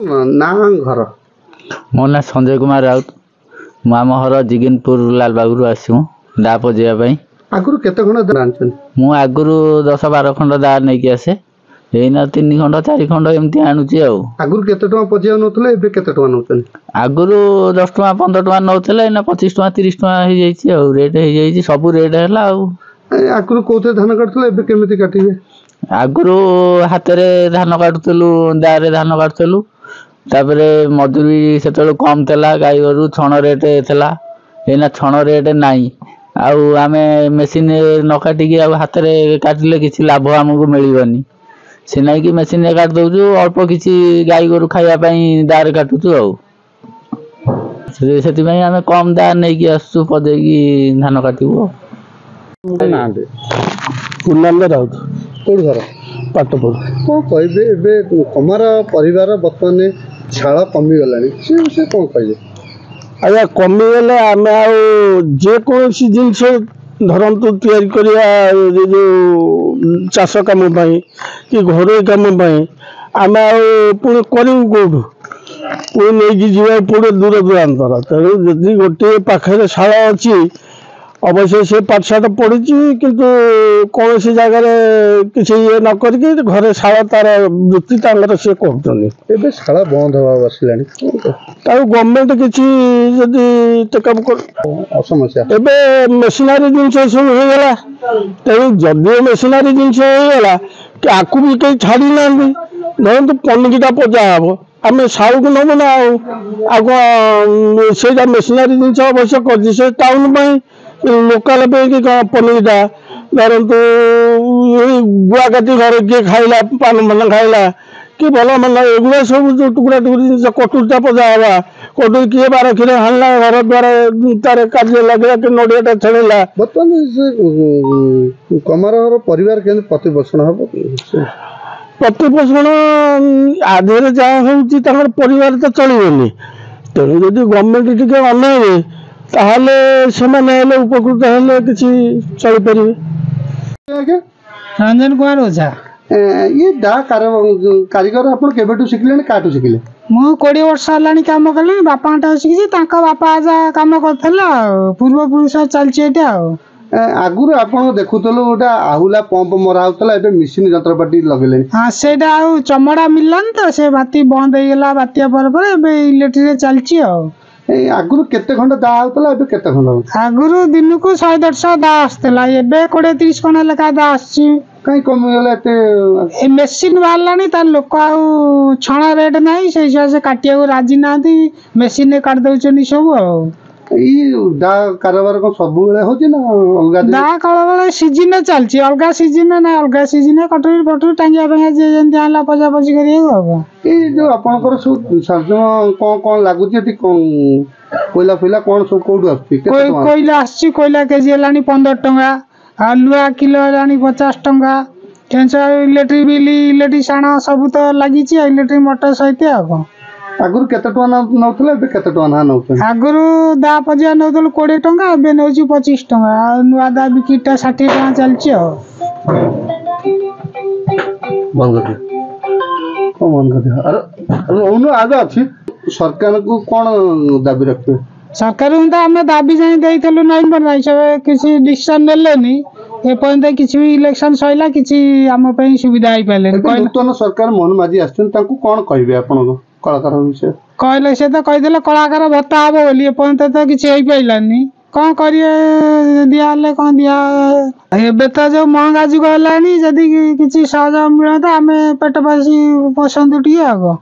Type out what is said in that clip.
ना घर मो ना संजय कुमार राउत मु आम घर जिगिनपुर लालबागू आसू दा पजाई आगुरी केते खंड दान मु आगुरी 10-12 खंड दा नहीं आसे एना 3 खंड 4 खंड एमती आणुची आगुरी केते टका पजिया नउतले एबे केते टका नउतन आगुरी 10 टका 15 टका नउतले एना 25 टका 30 टका हो जाईची रेट हो जाईची सब रेट हैला आगुरी कोते धान काटले एबे केमिति काटिबे आगुरी हाथ रे धान काटुतलु दारे धान काटुतलु तापरे मजूरी सेतलो कम थला गाई गरु छण रेट थला एना छण रेट नाही आउ आमे मशीन न काटिकी आ हाथ रे काटिले किछि लाभ हमकु मिलिबनी से नाही कि मशीन रे काट दउजु अल्प किछि गाई गरु खाया पई दार काटुचु सेति पई आमे कम दार नै कि आसु पदेकी धान काटिबो नांदे पुनंद राउत कोड घर पाटपुर को कहबे एबे कमार परिवार बर्तमान छाल कमी गलानी से कोन कहबे आया कमी गले आमे आ जे कोनसी जिंस धरंतु तैयारी करिया जो चाष काम पाई कि घरोई काम पाई आमे आ पुणी करिउ कोठु पुणी नहीं जीवा पुणे दूर दूरांतर तेणु जदि गोटे पाखे शाल अच्छी अवश्य से पाठशाठ पढ़ी किंतु कौन सी जगह किसी ये न करके घरे शाला तार वृत्ति से कर शाला बंद हवा बसलानी गवर्नमेंट किसी जदि टेकअप कर समस्या एबे मेसिनारी जिनस सब हो गला तेणु जदि मेसिनारी जिनस हो गला कि आकु भी कहीं छाड़ी ना धरतु पनिकिटा पजा हम आम साल को नब ना आगे मेसिनारी जिनस अवश्य कर टाउन लोकाल पे कि पनीरटा धरतु गुआ काटी घर किए खाइला पान मान खाइला कि भल मन एगुड़ा सब जो टुकड़ा टुकड़ी जिन कटुरीटा पजा हवा कटुरी किए 12 क्षीर हाणला घर द्वारा तार कार्य लगे कि नड़ियाटा छेड़ा बर्तमान कमार परिवार के प्रतिपोषण हम प्रतिपोषण आधे जहाँ हो परिवार तो चलनी तेणु जदि गवर्नमेंट टी अनइबे ताहले सेमाने उपकृत हेले किछि चल परिबे। रंजन कुमार ओझा ये डा कारीगर अपन केबेटू शिखले काटू शिखले मु 20 वर्ष हलानी काम कले बापाटा शिखि तांका बापा आजा काम करथला पूर्व पुरुष चलछि एटा आगुर आपण देखुतलो ओटा आहुला पंप मरा होतला एबे मशीन यंत्रपाती लगेले हां सेटा आ चमड़ा मिललन त से बाती बंद हो गेला बातिया पर एबे इलेक्ट्रिक रे चलछि आगुरु केते खंड दा होतला एबे केते खंड आगुरु दिन को 100-150 दा आस्तला एबे 20-30 खंड लेखा दा आछि कहीं कम गेला ते मशीन वालानी त लोक आ छणा रेट नाही से हिसाब से काटिया को राजी नाथी मशीन रे काट दउचनी सब ई दा कारोबार को सब बेले होची ना अलगा दा कारोबार सीजन चलछि अलगा सीजन ना अलगा सीजन कटोरी फटोरी टांगिया पे जे जंती आला पजा पजी करिए हो ए जो आपनकर सब सरजम कोन लागुची ती कोन कोइला फैला कोन सब कोडू आछि कोइला आछि कोइला केजी लानी 15 टका आलुआ किलो लानी 50 टका टेंशन इलेक्ट्रिक बिल इलेक्ट्रिक साणा सब तो लागि छि इलेक्ट्रिक मोटर सहित आगो आगुर केते टका नउतले एबे केते टका ना नउतले आगुरु दा पजिया नउतल 20 टका एबे नउची 25 टका आ नुआ दा बिकिटा 60 टका चलछि बंद कर को बंद कर अरे ओनो आगे अछि सरकार को कोन दाबी रखबे सरकार उंदा हमें दाबी जाई देइथलु नवंबर नाही सब किसी डिसीजन नेलेनी ए पॉइंट किछि भी इलेक्शन सइला किछि हम पई सुविधा आइ पाले नूतन सरकार मोहन माझी आछन तांको कोन कहबे आपन कलाकार विषय कहले से तो कहिदेले कलाकार भत्ता आबो बोली पॉइंट तो किछि होई पाइलानी कौन करिए दिया कौन दिया एबे तो जो महंगा जुग हलानी जदि किछि सहयोग मिलता हमें पेट पासी पसंद उठी आगो।